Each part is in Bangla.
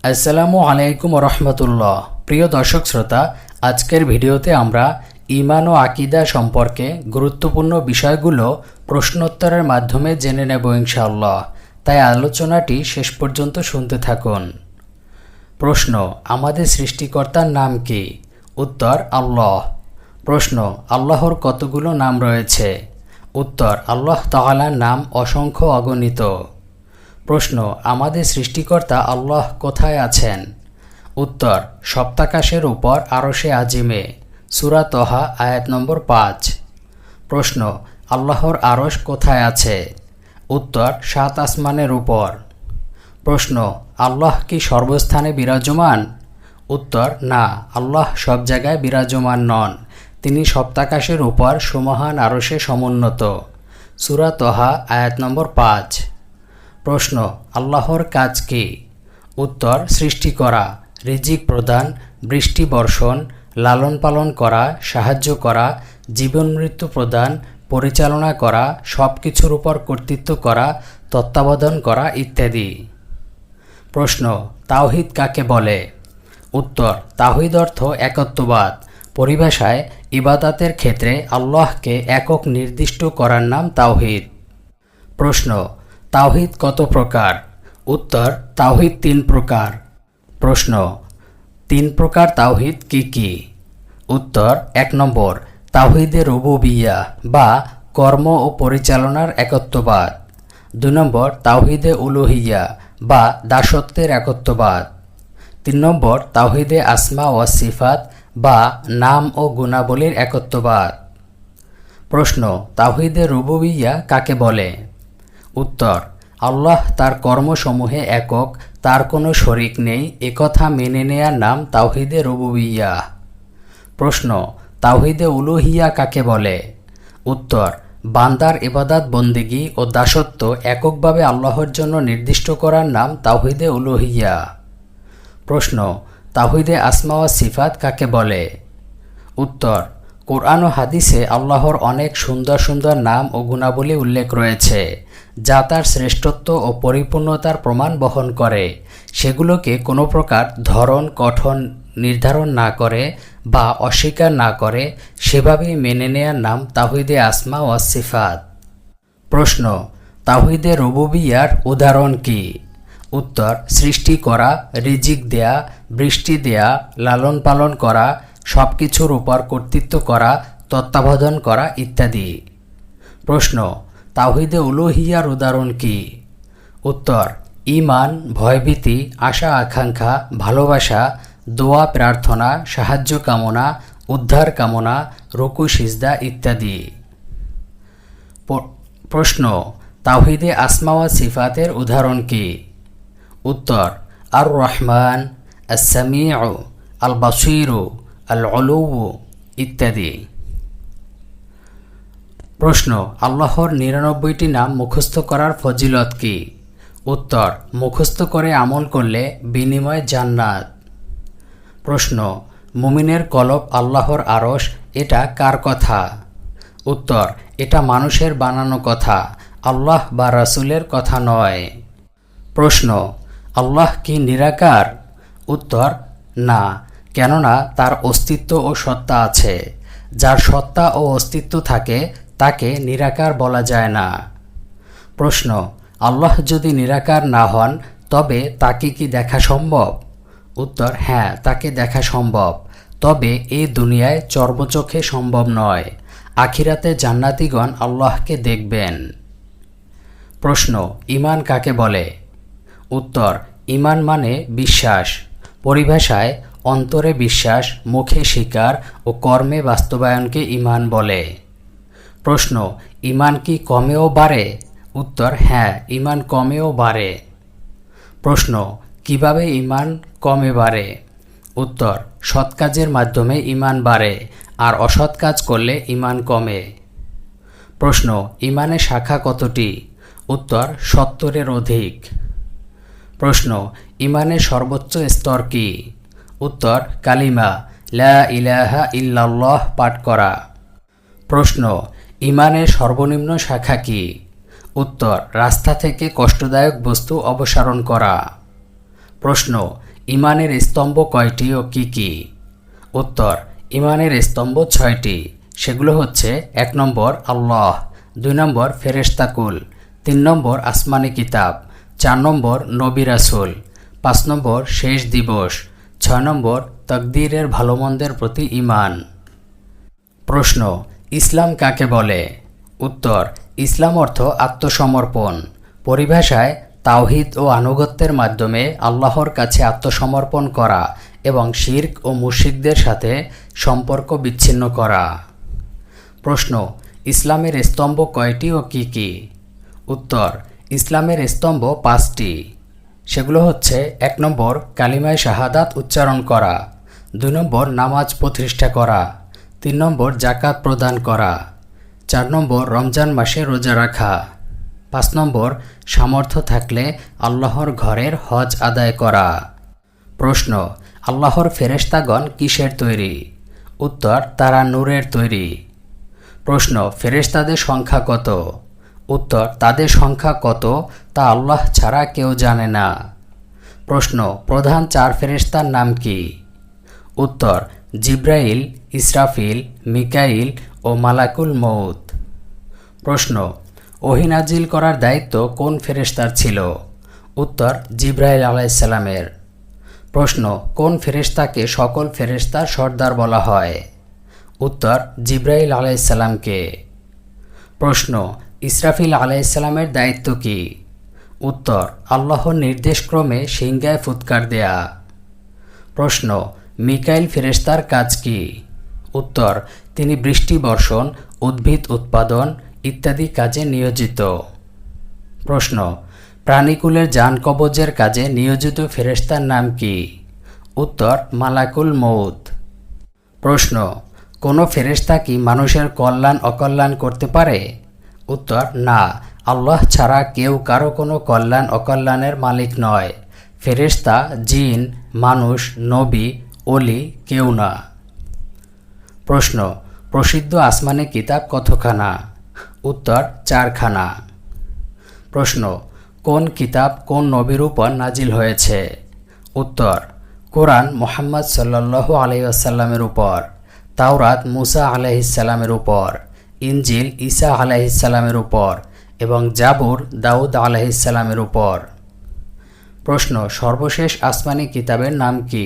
আসসালামু আলাইকুম রহমতুল্লাহ। প্রিয় দর্শক শ্রোতা, আজকের ভিডিওতে আমরা ঈমান ও আকীদা সম্পর্কে গুরুত্বপূর্ণ বিষয়গুলো প্রশ্নোত্তরের মাধ্যমে জেনে নেব ইনশাআল্লাহ। তাই আলোচনাটি শেষ পর্যন্ত শুনতে থাকুন। প্রশ্ন: আমাদের সৃষ্টিকর্তার নাম কি? উত্তর: আল্লাহ। প্রশ্ন: আল্লাহর কতগুলো নাম রয়েছে? উত্তর: আল্লাহ তাআলার নাম অসংখ্য অগণিত। প্রশ্ন: আমাদের সৃষ্টিকর্তা আল্লাহ কোথায় আছেন? উত্তর: সপ্তাকাশের উপর আরশে আজিমে। সূরা তহা আয়াত নম্বর 5। প্রশ্ন: আল্লাহর আরশ কোথায় আছে? উত্তর: 7 আসমানের উপর। প্রশ্ন: আল্লাহ কি সর্বস্থানে বিরাজমান? উত্তর: না, আল্লাহ সব জায়গায় বিরাজমান নন। তিনি সপ্তাকাশের উপর সুমহান আরশে সমুন্নত। সূরা তহা আয়াত নম্বর 5। প্রশ্ন: আল্লাহর কাজ কি? উত্তর: সৃষ্টি করা, রিজিক প্রদান, বৃষ্টি বর্ষণ, লালন পালন করা, সাহায্য করা, জীবন মৃত্যু প্রদান, পরিচালনা করা, সব কিছুর উপর কর্তৃত্ব করা, তত্ত্বাবধান করা ইত্যাদি। প্রশ্ন: তাওহীদ কাকে বলে? উত্তর: তাওহীদ অর্থ একত্ববাদ। পরিভাষায় ইবাদতের ক্ষেত্রে আল্লাহকে একক নির্দিষ্ট করার নাম তাওহীদ। প্রশ্ন: তাওহীদ কত প্রকার? উত্তর: তাওহীদ 3 প্রকার। প্রশ্ন: 3 প্রকার তাওহীদ কি কি? উত্তর: 1 নম্বর, তাওহীদে রুবুবিয়্যাহ বা কর্ম ও পরিচালনার একত্ববাদ। 2 নম্বর, তাওহীদে উলুহিয়্যাহ বা দাসত্বের একত্ববাদ। 3 নম্বর, তাওহীদে আসমা ওয়া সিফাত বা নাম ও গুণাবলীর একত্ববাদ। প্রশ্ন: তাওহীদে রুবুবিয়্যাহ কাকে বলে? উত্তর: আল্লাহ তার কর্মসমূহে একক, তার কোনো শরিক নেই একথা মেনে নেয়ার নাম তাওহীদে রুবুবিয়্যাহ। প্রশ্ন: তাওহীদে উলুহিয়্যাহ কাকে বলে? উত্তর: বান্দার ইবাদত বন্দেগী ও দাসত্ব এককভাবে আল্লাহর জন্য নির্দিষ্ট করার নাম তাওহীদে উলুহিয়্যাহ। প্রশ্ন: তাওহীদে আসমা ওয়া সিফাত কাকে বলে? উত্তর: কোরআন ও হাদিসে আল্লাহর অনেক সুন্দর সুন্দর নাম ও গুণাবলী উল্লেখ রয়েছে, যা তার শ্রেষ্ঠত্ব ও পরিপূর্ণতার প্রমাণ বহন করে। সেগুলোকে কোনো প্রকার ধরন গঠন নির্ধারণ না করে বা অস্বীকার না করে সেভাবেই মেনে নেয়ার নাম তাওহীদে আসমা ওয়া সিফাত। প্রশ্ন: তাওহীদে রুবুবিয়্যাহর উদাহরণ কি? উত্তর: সৃষ্টি করা, রিজিক দেয়া, বৃষ্টি দেয়া, লালন পালন করা, সব কিছুর উপর কর্তৃত্ব করা, তত্ত্বাবধান করা ইত্যাদি। প্রশ্ন: তাওহীদে উলুহিয়্যাহর উদাহরণ কি? উত্তর: ঈমান, ভয়ভীতি, আশা আকাঙ্ক্ষা, ভালোবাসা, দোয়া প্রার্থনা, সাহায্য কামনা, উদ্ধার কামনা, রুকু সিজদা ইত্যাদি। প্রশ্ন: তাওহীদে আসমা ওয়া সিফাতের উদাহরণ কি? উত্তর: আর রহমান, আস সামিউ, আল বাসীরু, আল উলুউ ইত্যাদি। প্রশ্ন: আল্লাহর 99টি নাম মুখস্থ করার ফজিলত কি? উত্তর: মুখস্থ করে আমল করলে বিনিময়ে জান্নাত। প্রশ্ন: মুমিনের কলব আল্লাহর আরশ, এটা কার কথা? উত্তর: এটা মানুষের বানানো কথা, আল্লাহ বা রাসূলের কথা নয়। প্রশ্ন: আল্লাহ কি নিরাকার? উত্তর: না, কেননা তার অস্তিত্ব ও সত্তা আছে। যার সত্তা ও অস্তিত্ব থাকে তাকে নিরাকার বলা যায় না। প্রশ্ন: আল্লাহ যদি নিরাকার না হন তবে তাকে কি দেখা সম্ভব? উত্তর: হ্যাঁ, তাকে দেখা সম্ভব, তবে এই দুনিয়ায় চর্মচোখে সম্ভব নয়। আখিরাতে জান্নাতীগণ আল্লাহকে দেখবেন। প্রশ্ন: ঈমান কাকে বলে? উত্তর: ঈমান মানে বিশ্বাস। পরিভাষায় অন্তরে বিশ্বাস, মুখে স্বীকার ও কর্মে বাস্তবায়নকে ঈমান বলে। প্রশ্ন: ঈমান কি কমেও বাড়ে? উত্তর: হ্যাঁ, ঈমান কমেও বাড়ে। প্রশ্ন: কিভাবে ঈমান কমে বাড়ে? উত্তর: সৎ কাজের মাধ্যমে ঈমান বাড়ে, আর অসৎ কাজ করলে ঈমান কমে। প্রশ্ন: ঈমানের শাখা কতটি? উত্তর: 70-এর অধিক। প্রশ্ন: ঈমানের সর্বোচ্চ স্তর কি? উত্তর: কালিমা লা ইলাহা ইল্লাল্লাহ পাঠ করা। প্রশ্ন: ঈমানের সর্বনিম্ন শাখা কি? উত্তর: রাস্তা থেকে কষ্টদায়ক বস্তু অপসারণ করা। প্রশ্ন: ইমানের স্তম্ভ কয়টি ও কি কি? উত্তর, ইমানের স্তম্ভ 6টি। সেগুলো হচ্ছে: 1 নম্বর আল্লাহ, 2 নম্বর ফেরেশতাকুল, 3 নম্বর আসমানি কিতাব, 4 নম্বর নবী রাসূল, 5 নম্বর শেষ দিবস, 6 নম্বর তকদীরের ভালোমন্দের প্রতি ঈমান। প্রশ্ন, ইসলাম কাকে বলে? উত্তর, ইসলাম অর্থ আত্মসমর্পণ। পরিভাষায় তাওহীদ ও আনুগত্যের মাধ্যমে আল্লাহর কাছে আত্মসমর্পণ করা এবং শিরক ও মুশরিকদের সাথে সম্পর্ক বিচ্ছিন্ন করা। প্রশ্ন, ইসলামের স্তম্ভ কয়টি ও কি কি? উত্তর, ইসলামের স্তম্ভ 5টি। সেগুলো হচ্ছে: 1 নম্বর কালিমায়ে শাহাদাত উচ্চারণ করা, 2 নম্বর নামাজ প্রতিষ্ঠা করা, 3 নম্বর যাকাত প্রদান করা, 4 নম্বর রমজান মাসে রোজা রাখা, 5 নম্বর সামর্থ্য থাকলে আল্লাহর ঘরের হজ আদায় করা। প্রশ্ন, আল্লাহর ফেরেশতাগণ কিসের তৈরি? উত্তর, তারা নূরের তৈরি। প্রশ্ন, ফেরেশতাদের সংখ্যা কত? উত্তর, তাদের সংখ্যা কত তা আল্লাহ ছাড়া কেউ জানে না। প্রশ্ন, প্রধান 4 ফেরেশতার নাম কি? উত্তর, জিব্রাইল, ইসরাফিল, মিকাইল ও মালাকুল মউত। প্রশ্ন, ওহী নাজিল করার দায়িত্ব কোন ফেরেশতার ছিল? উত্তর, জিব্রাইল আলাইহিস সালামের। প্রশ্ন, কোন ফেরেশতাকে সকল ফেরেশতার সর্দার বলা হয়? উত্তর, জিব্রাইল আলাইহিস সালামকে। প্রশ্ন, ইসরাফিল আলাইহিস সালামের দায়িত্ব কি? উত্তর, আল্লাহর নির্দেশক্রমে সিংহায় ফুৎকার দেয়া। প্রশ্ন, মিকাইল ফেরেশতার কাজ কি? উত্তর, তিনি বৃষ্টি বর্ষণ, উদ্ভিদ উৎপাদন ইত্যাদি কাজে নিয়োজিত। প্রশ্ন, প্রাণীকুলের জান কবজের কাজে নিয়োজিত ফেরেশতার নাম কি? উত্তর, মালাকুল মউত। প্রশ্ন, কোনো ফেরেশতা কি মানুষের কল্যাণ অকল্যাণ করতে পারে? উত্তর, না, আল্লাহ ছাড়া কেউ কারো কোনো কল্যাণ অকল্যাণের মালিক নয়। ফেরেশতা, জিন, মানুষ, নবী, ওলি কেউ না। প্রশ্ন, প্রসিদ্ধ আসমানি কিতাব কতখানা? উত্তর, 4খানা। প্রশ্ন, কোন কিতাব কোন নবীর উপর নাজিল হয়েছে? উত্তর, কোরআন মুহাম্মদ সাল্লাল্লাহু আলাইহি ওয়াসাল্লামের উপর, তাওরাত মুসা আলাইহিস সালামের উপর, ইনজিল ঈসা আলাইহিস সালামের উপর এবং জাবুর দাউদ আলাইহিস সালামের উপর। প্রশ্ন, সর্বশেষ আসমানি কিতাবের নাম কি?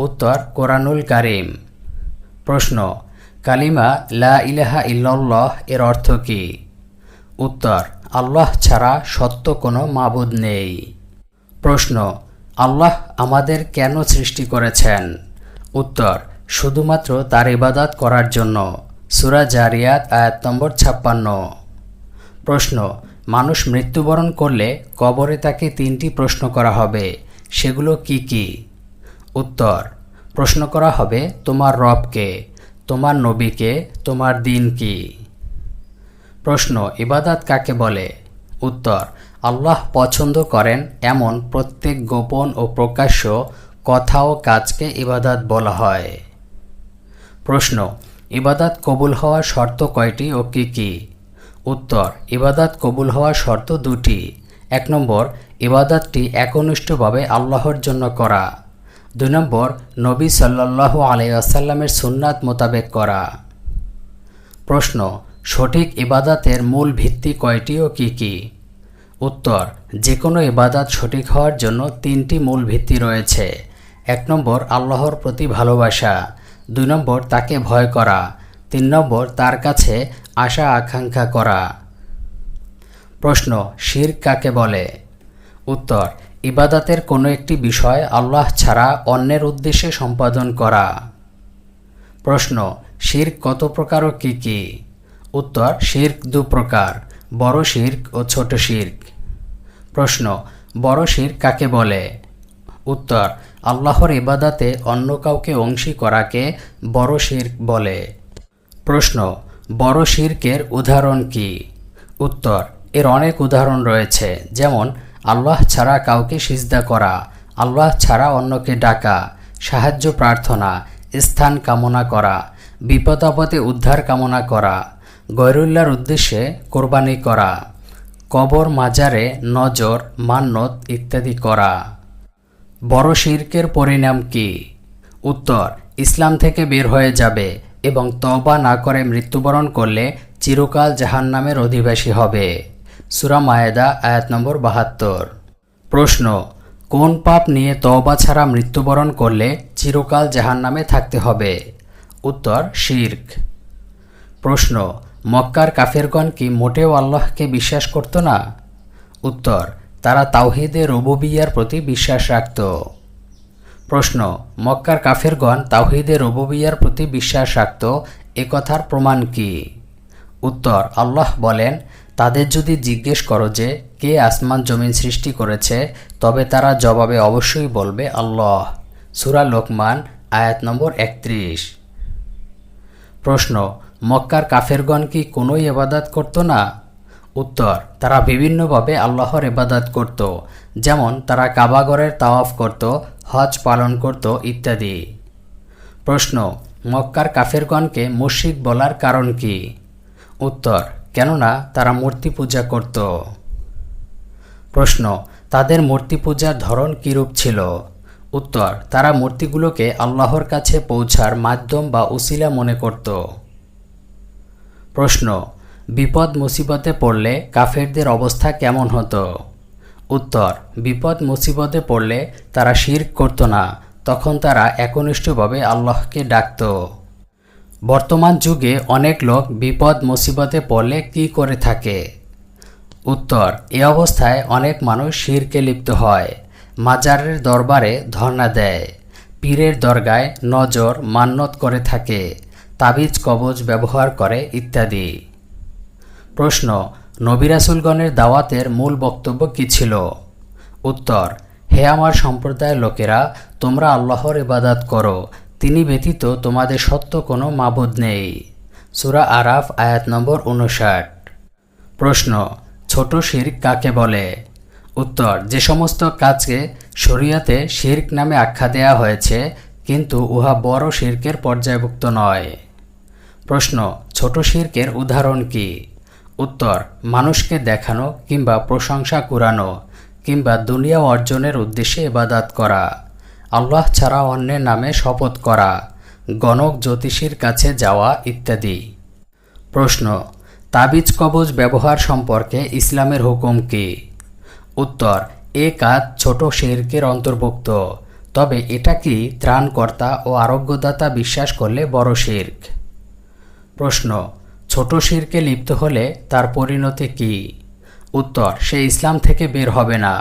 উত্তর, কোরআনুল কারীম। প্রশ্ন, কালিমা লা ইলাহা ইল্লাল্লাহ এর অর্থ কি? উত্তর, আল্লাহ ছাড়া সত্য কোনো মাবুদ নেই। প্রশ্ন, আল্লাহ আমাদের কেন সৃষ্টি করেছেন? উত্তর, শুধুমাত্র তার ইবাদত করার জন্য। সূরা জারিয়াত আয়াত নম্বর 56। প্রশ্ন, মানুষ মৃত্যুবরণ করলে কবরে তাকে 3টি প্রশ্ন করা হবে, সেগুলো কি কি? উত্তর, প্রশ্ন করা হবে তোমার রবকে, তোমার নবীকে, তোমার দিন কি। প্রশ্ন, ইবাদত কাকে বলে? উত্তর, আল্লাহ পছন্দ করেন এমন প্রত্যেক গোপন ও প্রকাশ্য কথা ও কাজকে ইবাদত বলা হয়। প্রশ্ন, ইবাদত কবুল হওয়ার শর্ত কয়টি ও কি কি? উত্তর, ইবাদত কবুল হওয়ার শর্ত 2টি। 1 নম্বর, ইবাদতটি একনিষ্ঠভাবে আল্লাহর জন্য করা। 2 নম্বর, নবী সাল্লাল্লাহু আলাইহি ওয়াসাল্লামের সুন্নাত মোতাবেক করা। প্রশ্ন, সঠিক ইবাদতের মূল ভিত্তি কয়টি ও কি কি? উত্তর, যে কোনো ইবাদত সঠিক হওয়ার জন্য 3টি মূল ভিত্তি রয়েছে। 1 নম্বর, আল্লাহর প্রতি ভালোবাসা। 2 নম্বর, তাকে ভয় করা। 3 নম্বর, তার কাছে আশা আকাঙ্ক্ষা করা। প্রশ্ন, শিরক কাকে বলে? উত্তর, ইবাদতের কোনো একটি বিষয় আল্লাহ ছাড়া অন্যের উদ্দেশ্যে সম্পাদন করা। প্রশ্ন, শিরক কত প্রকার ও কি কি? উত্তর, শিরক 2 প্রকার, বড় শিরক ও ছোট শিরক। প্রশ্ন, বড় শিরক কাকে বলে? উত্তর, আল্লাহর ইবাদতে অন্য কাউকে অংশী করাকে বড় শিরক বলে। প্রশ্ন, বড় শিরকের উদাহরণ কি? উত্তর, এর অনেক উদাহরণ রয়েছে, যেমন আল্লাহ ছাড়া কাউকে সিজদা করা, আল্লাহ ছাড়া অন্যকে ডাকা, সাহায্য প্রার্থনা, স্থান কামনা করা, বিপদ আপদে উদ্ধার কামনা করা, গয়রুল্লাহর উদ্দেশ্যে কোরবানি করা, কবর মাজারে নজর মান্নত ইত্যাদি করা। বড় শিরকের পরিণাম কি? উত্তর, ইসলাম থেকে বের হয়ে যাবে এবং তওবা না করে মৃত্যুবরণ করলে চিরকাল জাহান্নামের অধিবাসী হবে। সূরা মায়েদা আয়াত নম্বর ৭২। প্রশ্ন, কোন পাপ নিয়ে তওবা ছাড়া মৃত্যুবরণ করলে চিরকাল জাহান্নামে থাকতে হবে? উত্তর, শিরক। প্রশ্ন, মক্কার কাফেরগণ কি মোটেও আল্লাহকে বিশ্বাস করত না? উত্তর, তারা তাওহীদে রুবুবিয়্যার প্রতি বিশ্বাস রাখত। প্রশ্ন, মক্কার কাফেরগণ তাওহীদে রুবুবিয়্যার প্রতি বিশ্বাস রাখত, এ কথার প্রমাণ কি? উত্তর, আল্লাহ বলেন, তাদের যদি জিজ্ঞেস করো যে কে আসমান জমিন সৃষ্টি করেছে, তবে তারা জবাবে অবশ্যই বলবে আল্লাহ। সূরা লোকমান আয়াত নম্বর ৩১। প্রশ্ন, মক্কার কাফেরগণ কি কোনো ইবাদত করত না? উত্তর, তারা বিভিন্নভাবে আল্লাহর ইবাদত করত, যেমন তারা কাবাগরের তাওয়াফ করত, হজ পালন করত ইত্যাদি। প্রশ্ন, মক্কার কাফেরগণকে মুশরিক বলার কারণ কি? উত্তর, কেননা তারা মূর্তি পূজা করত। প্রশ্ন, তাদের মূর্তি পূজার ধরন কিরূপ ছিল? উত্তর, তারা মূর্তিগুলোকে আল্লাহর কাছে পৌঁছার মাধ্যম বা উসিলা মনে করত। প্রশ্ন, বিপদ মুসিবতে পড়লে কাফেরদের অবস্থা কেমন হতো? উত্তর, বিপদ মুসিবতে পড়লে তারা শিরক করত না, তখন তারা একনিষ্ঠভাবে আল্লাহকে ডাকত। বর্তমান যুগে অনেক লোক বিপদ মুসিবতে পড়লে কি করে থাকে? উত্তর, এ অবস্থায় অনেক মানুষ শিরকে লিপ্ত হয়, মাজারের দরবারে ধর্ণা দেয়, পীরের দরগায় নজর মান্যত করে থাকে, তাবিজ কবজ ব্যবহার করে ইত্যাদি। প্রশ্ন, নবী রাসূলগণের দাওয়াতের মূল বক্তব্য কী ছিল? উত্তর, হে আমার সম্প্রদায়ের লোকেরা, তোমরা আল্লাহর ইবাদত করো, তিনি ব্যতীত তোমাদের সত্য কোনো মাবুদ নেই। সূরা আরাফ আয়াত নম্বর ৫৯। প্রশ্ন, ছোট শিরক কাকে বলে? উত্তর, যে সমস্ত কাজকে শরীয়তে শিরক নামে আখ্যা দেয়া হয়েছে, কিন্তু উহা বড় শিরকের পর্যায়ভুক্ত নয়। প্রশ্ন, ছোট শিরকের উদাহরণ কি? উত্তর, মানুষকে দেখানো কিংবা প্রশংসা কুড়ানো কিংবা দুনিয়া অর্জনের উদ্দেশ্যে ইবাদত করা, আল্লাহ ছাড়া অন্যের নামে শপথ করা, গণক জ্যোতিষীর কাছে যাওয়া ইত্যাদি। প্রশ্ন, তাবিজ কবজ ব্যবহার সম্পর্কে ইসলামের হুকুম কি? উত্তর, এ কাজ ছোট শিরকের অন্তর্ভুক্ত, তবে এটা কি ত্রাণকর্তা ও আরোগ্যদাতা বিশ্বাস করলে বড় শিরক। প্রশ্ন, ছোট শিরকে লিপ্ত হলে তার পরিণতি কি? উত্তর, সে ইসলাম থেকে বের হবে না,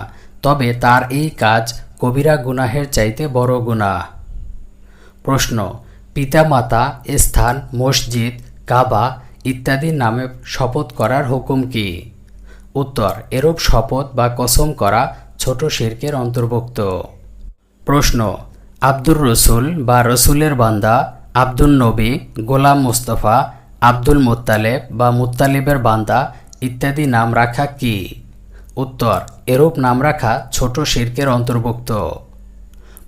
তবে তার এই কাজ কবিরা গুনাহের চাইতে বড় গুনাহ। প্রশ্ন, পিতামাতা, স্থান, মসজিদ, কাবা ইত্যাদির নামে শপথ করার হুকুম কি? উত্তর, এরূপ শপথ বা কসম করা ছোট শিরকের অন্তর্ভুক্ত। প্রশ্ন, আব্দুর রসুল বা রসুলের বান্দা, আব্দুল নবী, গোলাম মুস্তফা, আব্দুল মুত্তালেব বা মুত্তালিবের বান্দা ইত্যাদি নাম রাখা কি? উত্তর, এরূপ নাম রাখা ছোট শিরকের অন্তর্ভুক্ত।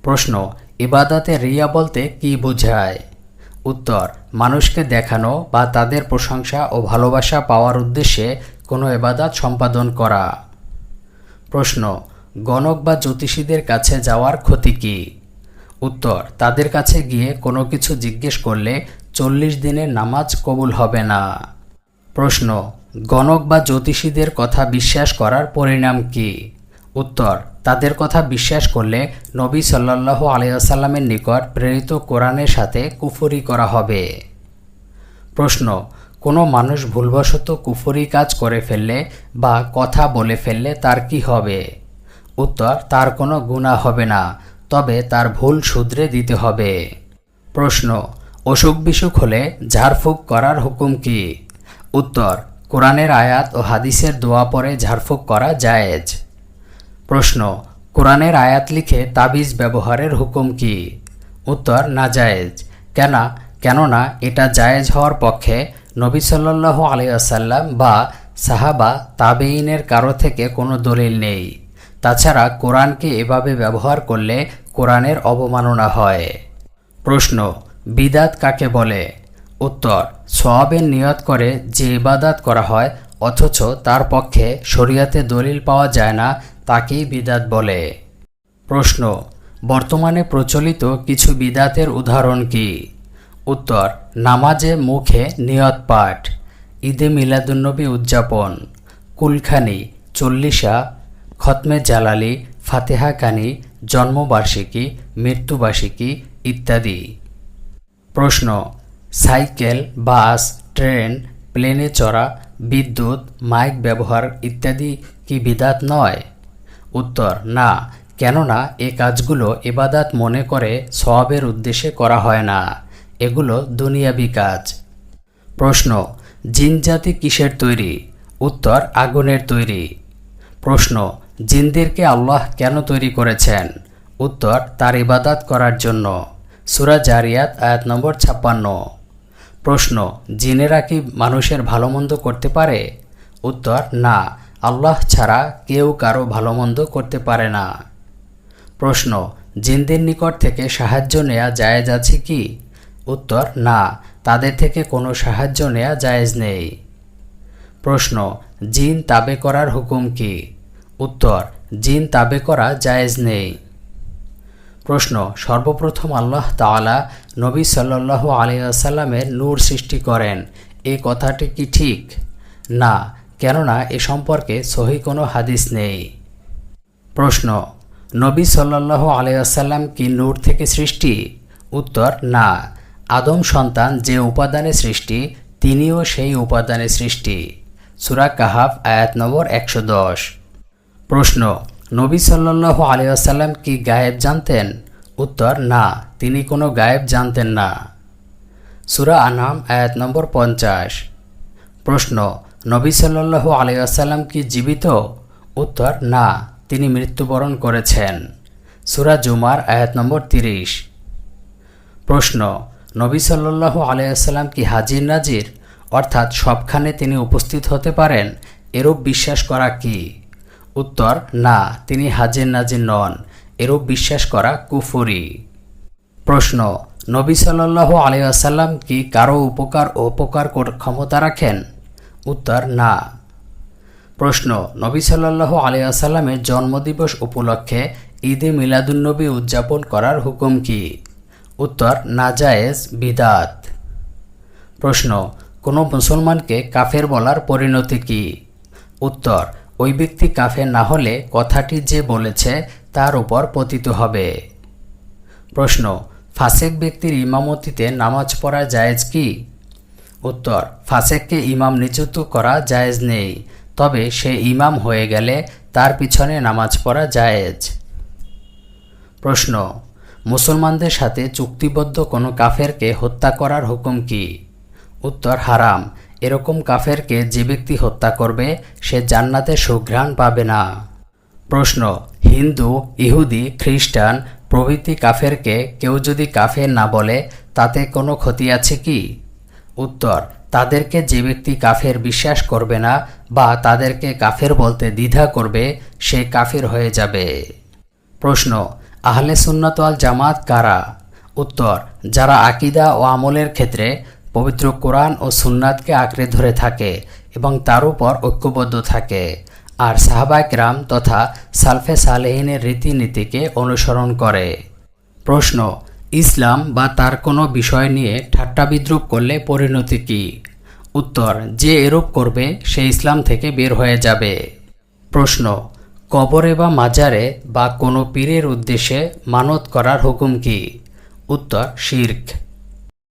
প্রশ্ন, ইবাদতে রিয়া বলতে কি বোঝায়? উত্তর, মানুষকে দেখানো বা তাদের প্রশংসা ও ভালোবাসা পাওয়ার উদ্দেশ্যে কোনো ইবাদত সম্পাদন করা। প্রশ্ন, গণক বা জ্যোতিষীদের কাছে যাওয়ার ক্ষতি কি? উত্তর, তাদের কাছে গিয়ে কোনো কিছু জিজ্ঞেস করলে ৪০ দিনের নামাজ কবুল হবে না। প্রশ্ন, গণক বা জ্যোতিষীদের কথা বিশ্বাস করার পরিণাম কি? উত্তর, তাদের কথা বিশ্বাস করলে নবী সাল্লাল্লাহু আলাইহি ওয়াসাল্লামের নিকট প্রেরিত কোরআনের সাথে কুফরি করা হবে। প্রশ্ন, কোনো মানুষ ভুলবশত কুফরি কাজ করে ফেললে বা কথা বলে ফেললে তার কি হবে? উত্তর, তার কোনো গুনাহ হবে না, তবে তার ভুল শুধরে দিতে হবে। প্রশ্ন, অসুখ বিসুখ হলে ঝাড়ফুঁক করার হুকুম কি? উত্তর, কোরআনের আয়াত ও হাদিসের দোয়া পরে ঝাড়ফুঁক করা জায়েজ। প্রশ্ন, কোরআনের আয়াত লিখে তাবিজ ব্যবহারের হুকুম কি? উত্তর, নাজায়েজ। কেননা এটা জায়েজ হওয়ার পক্ষে নবী সাল্লাল্লাহু আলাইহি ওয়াসাল্লাম বা সাহাবা তাবেঈনের কারো থেকে কোনো দলিল নেই। তাছাড়া কোরআনকে এভাবে ব্যবহার করলে কোরআনের অবমাননা হয়। প্রশ্ন, বিদাত কাকে বলে? উত্তর, সওয়াবের নিয়ত করে যে ইবাদত করা হয় অথচ তার পক্ষে শরীয়তে দলিল পাওয়া যায় না, তাকেই বিদাত বলে। প্রশ্ন, বর্তমানে প্রচলিত কিছু বিদাতের উদাহরণ কি? উত্তর, নামাজে মুখে নিয়ত পাঠ, ঈদে মিলাদুন্নবী উদযাপন, কুলখানি, চল্লিশা, খতমে জালালি, ফাতেহা কানি, জন্মবার্ষিকী, মৃত্যুবার্ষিকী ইত্যাদি। প্রশ্ন, সাইকেল, বাস, ট্রেন, প্লেনে চড়া, বিদ্যুৎ, মাইক ব্যবহার ইত্যাদি কি বিদাত নয়? উত্তর, না, কেননা এ কাজগুলো ইবাদাত মনে করে সওয়াবের উদ্দেশ্যে করা হয় না, এগুলো দুনিয়াবি কাজ। প্রশ্ন, জিন জাতি কিসের তৈরি? উত্তর, আগুনের তৈরি। প্রশ্ন, জিনদেরকে আল্লাহ কেন তৈরি করেছেন? উত্তর, তার ইবাদাত করার জন্য। সূরা জারিয়াত আয়াত নম্বর 56। প্রশ্ন, জিনেরা কি মানুষের ভালোমন্দ করতে পারে? উত্তর, না, আল্লাহ ছাড়া কেউ কারো ভালোমন্দ করতে পারে না। প্রশ্ন, জিনদের নিকট থেকে সাহায্য নেওয়া জায়েজ আছে কি? উত্তর, না, তাদের থেকে কোনো সাহায্য নেওয়া জায়েজ নেই। প্রশ্ন, জিন তাবে করার হুকুম কি? উত্তর, জিন তাবে করা জায়েজ নেই। প্রশ্ন, সর্বপ্রথম আল্লাহ তাআলা নবী সাল্লাল্লাহু আলাইহি ওয়াসাল্লামের নূর সৃষ্টি করেন, এই কথাটি কি ঠিক? না, কেননা এ সম্পর্কে সহিহ কোনো হাদিস নেই। প্রশ্ন, নবী সাল্লাল্লাহু আলাইহি ওয়াসাল্লাম কি নূর থেকে সৃষ্টি? উত্তর, না, আদম সন্তান যে উপাদানে সৃষ্টি তিনিও সেই উপাদানে সৃষ্টি। সূরা কাহাফ আয়াত নম্বর 110। প্রশ্ন, নবী সাল্লাল্লাহু আলাইহি ওয়াসাল্লাম কি গায়েব জানতেন? উত্তর, না, তিনি কোনো গায়েব জানতেন না। সূরা আনআম আয়াত নম্বর 50। প্রশ্ন, নবী সাল্লাল্লাহু আলাইহি ওয়াসাল্লাম কি জীবিত? উত্তর, না, তিনি মৃত্যুবরণ করেছেন। সূরা জুমার আয়াত নম্বর 30। প্রশ্ন, নবী সাল্লাল্লাহু আলাইহি ওয়াসাল্লাম কি হাজির নাজির, অর্থাৎ সবখানে তিনি উপস্থিত হতে পারেন, এরূপ বিশ্বাস করা কি? উত্তর, না, তিনি হাজির নাজির নন, এরূপ বিশ্বাস করা কুফরি। প্রশ্ন, নবী সাল্লাল্লাহু আলাইহি ওয়াসাল্লাম কি কারো উপকার ও অপকার ক্ষমতা রাখেন? উত্তর, না। প্রশ্ন, নবী সাল্লাল্লাহু আলাইহি ওয়াসাল্লামের জন্মদিবস উপলক্ষে ঈদে মিলাদুন্নবী উদযাপন করার হুকুম কি? উত্তর, নাজায়েজ, বিদাত। প্রশ্ন, কোনো মুসলমানকে কাফের বলার পরিণতি কি? উত্তর, ওই ব্যক্তি কাফের না হলে কথাটি যে বলেছে তার উপর পতিত হবে। প্রশ্ন, ফাসেক ব্যক্তির ইমামতিতে নামাজ পড়া জায়েজ কি? উত্তর, ফাসেককে ইমাম নিযুক্ত করা জায়েজ নেই, তবে সে ইমাম হয়ে গেলে তার পিছনে নামাজ পড়া জায়েজ। প্রশ্ন, মুসলমানদের সাথে চুক্তিবদ্ধ কোনো কাফেরকে হত্যা করার হুকুম কি? উত্তর, হারাম, এরকম কাফেরকে যে ব্যক্তি হত্যা করবে সে জান্নাতে সুঘ্রাণ পাবে না। প্রশ্ন, হিন্দু, ইহুদি, খ্রিস্টান প্রভৃতি কাফেরকে কেউ যদি কাফের না বলে তাতে কোনো ক্ষতি আছে কি? উত্তর, তাদেরকে যে ব্যক্তি কাফের বিশ্বাস করবে না বা তাদেরকে কাফের বলতে দ্বিধা করবে সে কাফের হয়ে যাবে। প্রশ্ন, আহলে সুন্নাত ওয়াল জামাত কারা? উত্তর, যারা আকীদা ও আমলের ক্ষেত্রে পবিত্র কোরআন ও সুন্নাতকে আঁকড়ে ধরে থাকে এবং তার উপর ঐক্যবদ্ধ থাকে আর সাহাবায়ে কেরাম তথা সালফে সালেহিনের রীতিনীতিকে অনুসরণ করে। প্রশ্ন, ইসলাম বা তার কোনো বিষয় নিয়ে ঠাট্টা বিদ্রূপ করলে পরিণতি কি? উত্তর, যে এরূপ করবে সে ইসলাম থেকে বের হয়ে যাবে। প্রশ্ন, কবরে বা মাজারে বা কোনো পীরের উদ্দেশ্যে মানত করার হুকুম কি? উত্তর, শিরক।